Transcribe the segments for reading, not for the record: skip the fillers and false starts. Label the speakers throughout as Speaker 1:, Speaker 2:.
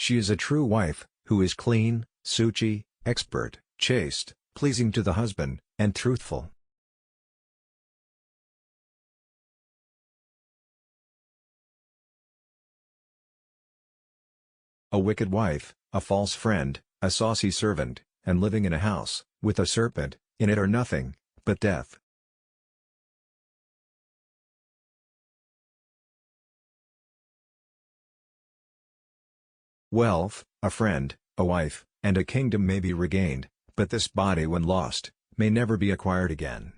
Speaker 1: She is a true wife, who is clean, suchi, expert, chaste, pleasing to the husband, and truthful. A wicked wife, a false friend, a saucy servant, and living in a house, with a serpent, in it are nothing, but death. Wealth, a friend, a wife, and a kingdom may be regained, but this body when lost, may never be acquired again.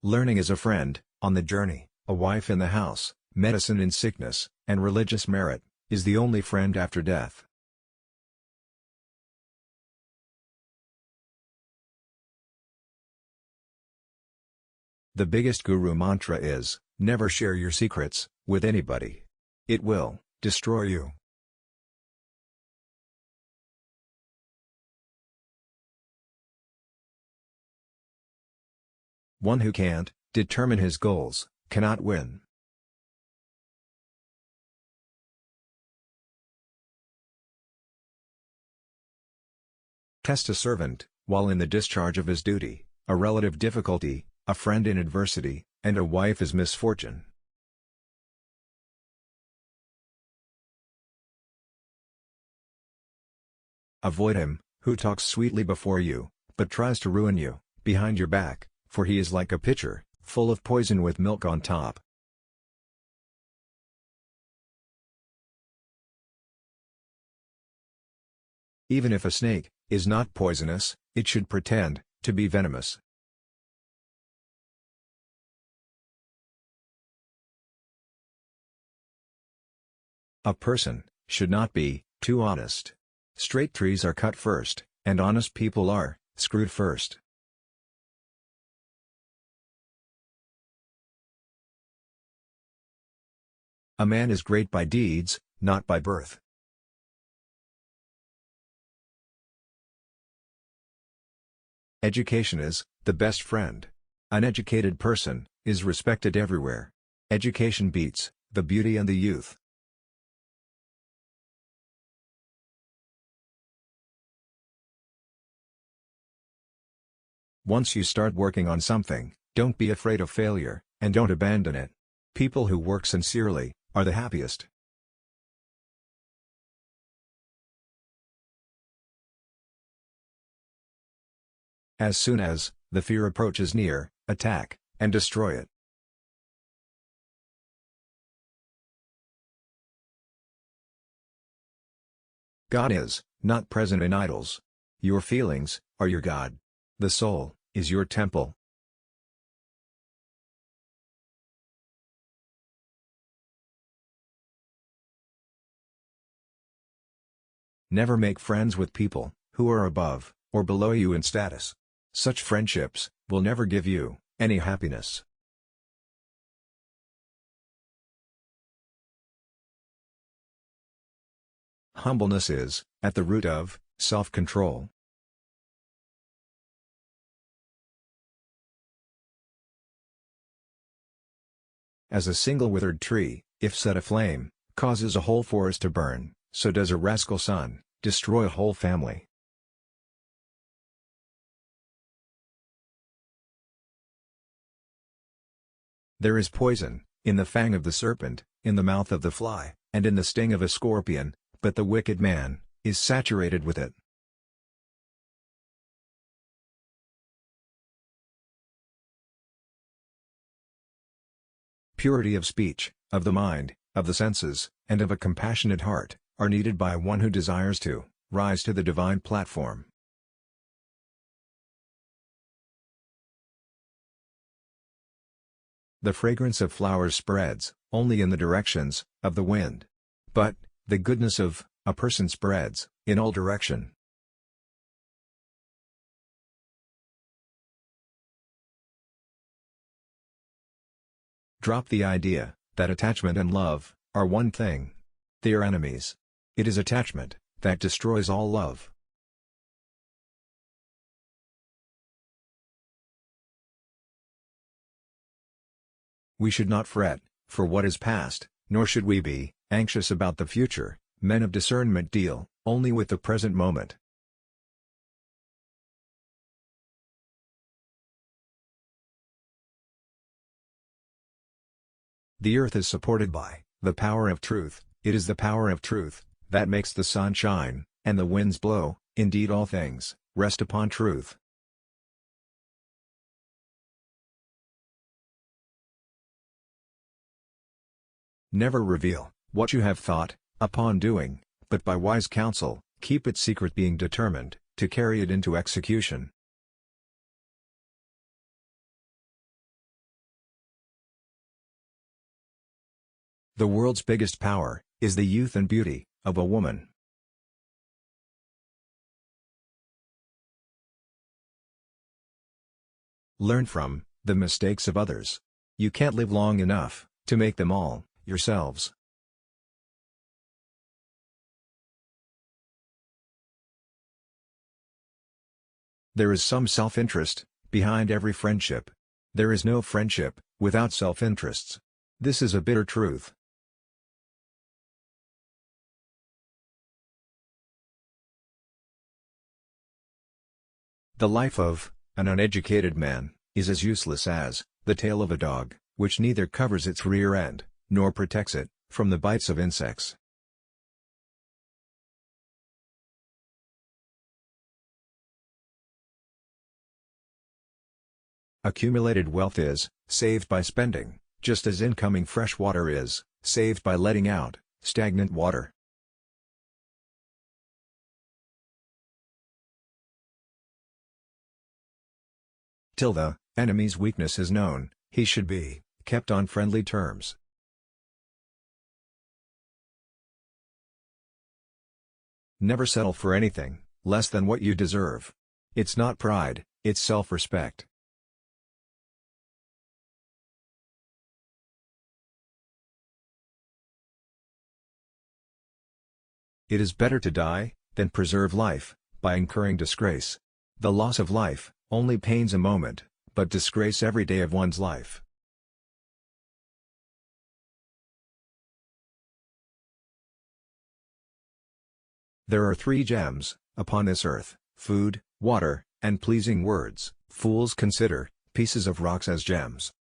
Speaker 1: Learning is a friend, on the journey, a wife in the house, medicine in sickness, and religious merit, is the only friend after death. The biggest guru mantra is, never share your secrets, with anybody. It will destroy you. One who can't determine his goals, cannot win. Test a servant, while in the discharge of his duty, a relative difficulty, a friend in adversity, and a wife is misfortune. Avoid him, who talks sweetly before you, but tries to ruin you, behind your back, for he is like a pitcher, full of poison with milk on top. Even if a snake is not poisonous, it should pretend to be venomous. A person should not be too honest. Straight trees are cut first, and honest people are screwed first. A man is great by deeds, not by birth. Education is the best friend. An educated person is respected everywhere. Education beats the beauty and the youth. Once you start working on something, don't be afraid of failure, and don't abandon it. People who work sincerely are the happiest. As soon as the fear approaches near, attack and destroy it. God is not present in idols. Your feelings are your God. The soul is your temple. Never make friends with people who are above or below you in status. Such friendships will never give you any happiness. Humbleness is at the root of self-control. As a single withered tree, if set aflame, causes a whole forest to burn, so does a rascal son destroy a whole family. There is poison in the fang of the serpent, in the mouth of the fly, and in the sting of a scorpion, but the wicked man is saturated with it. Purity of speech, of the mind, of the senses, and of a compassionate heart, are needed by one who desires to rise to the divine platform. The fragrance of flowers spreads only in the directions of the wind. But the goodness of a person spreads in all direction. Drop the idea that attachment and love are one thing. They are enemies. It is attachment that destroys all love. We should not fret for what is past, nor should we be anxious about the future. Men of discernment deal only with the present moment. The earth is supported by the power of truth. It is the power of truth that makes the sun shine, and the winds blow. Indeed, all things rest upon truth. Never reveal what you have thought upon doing, but by wise counsel, keep it secret, being determined to carry it into execution. The world's biggest power is the youth and beauty of a woman. Learn from the mistakes of others. You can't live long enough to make them all yourselves. There is some self-interest behind every friendship. There is no friendship without self-interests. This is a bitter truth. The life of an uneducated man is as useless as the tail of a dog, which neither covers its rear end nor protects it from the bites of insects. Accumulated wealth is saved by spending, just as incoming fresh water is saved by letting out stagnant water. Till the enemy's weakness is known, he should be kept on friendly terms. Never settle for anything less than what you deserve. It's not pride, it's self-respect. It is better to die than preserve life by incurring disgrace. The loss of life only pains a moment, but disgrace every day of one's life. There are 3 gems upon this earth: food, water, and pleasing words. Fools consider pieces of rocks as gems.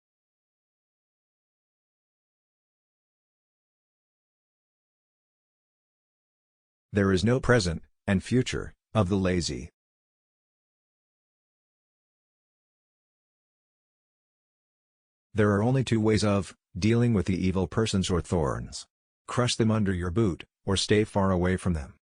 Speaker 1: There is no present and future of the lazy. There are only 2 ways of dealing with the evil persons or thorns. Crush them under your boot, or stay far away from them.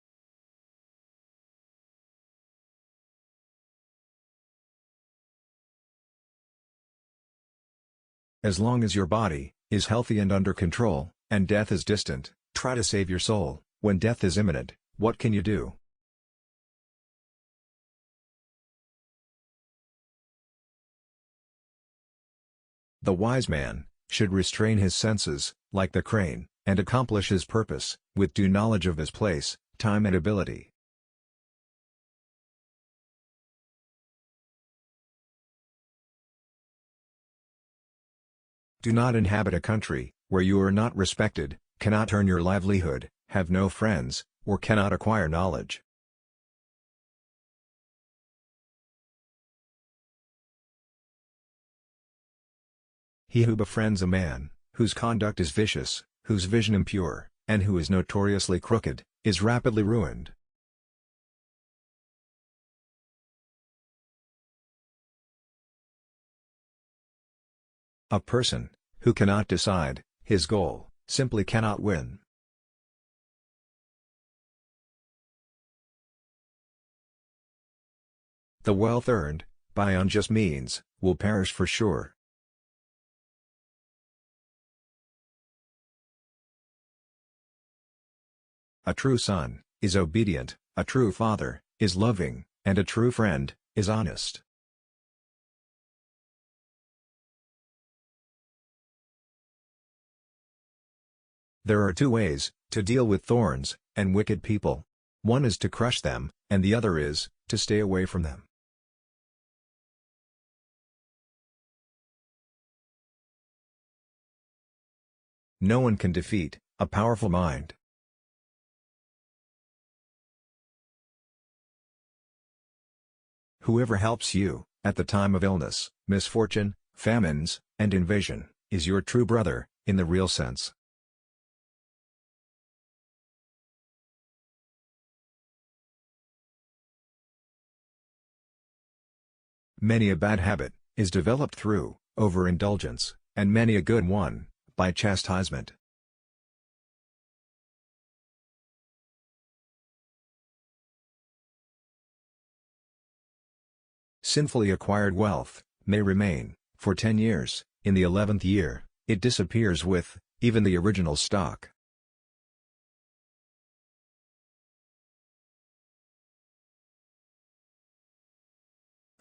Speaker 1: As long as your body is healthy and under control, and death is distant, try to save your soul. When death is imminent, what can you do? The wise man should restrain his senses, like the crane, and accomplish his purpose with due knowledge of his place, time and ability. Do not inhabit a country where you are not respected, cannot earn your livelihood, have no friends, or cannot acquire knowledge. He who befriends a man whose conduct is vicious, whose vision impure, and who is notoriously crooked, is rapidly ruined. A person who cannot decide his goal simply cannot win. The wealth earned by unjust means will perish for sure. A true son is obedient, a true father is loving, and a true friend is honest. There are 2 ways to deal with thorns and wicked people. One is to crush them, and the other is to stay away from them. no one can defeat a powerful mind. Whoever helps you, at the time of illness, misfortune, famines, and invasion, is your true brother, in the real sense. Many a bad habit is developed through overindulgence, and many a good one by chastisement. Sinfully acquired wealth may remain for 10 years, in the 11th year, it disappears with even the original stock.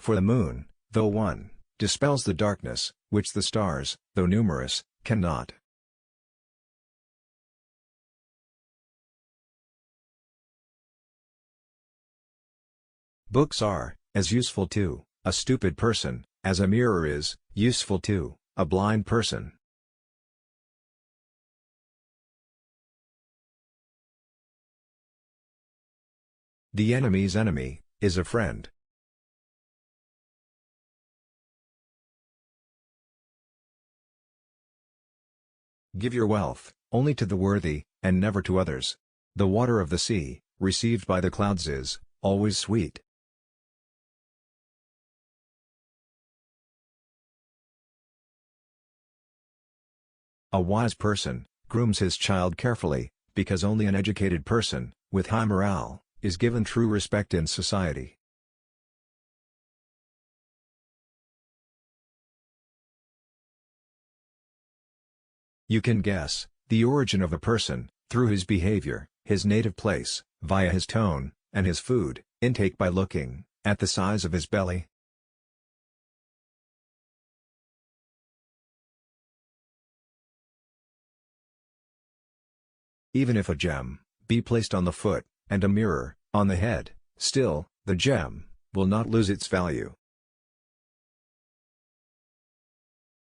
Speaker 1: For the moon, though one, dispels the darkness, which the stars, though numerous, cannot. Books are as useful to a stupid person as a mirror is useful to a blind person. The enemy's enemy is a friend. Give your wealth only to the worthy, and never to others. The water of the sea, received by the clouds is always sweet. A wise person grooms his child carefully, because only an educated person, with high morale, is given true respect in society. You can guess the origin of a person through his behavior, his native place, via his tone, and his food intake by looking at the size of his belly. Even if a gem be placed on the foot, and a mirror on the head, still, the gem will not lose its value.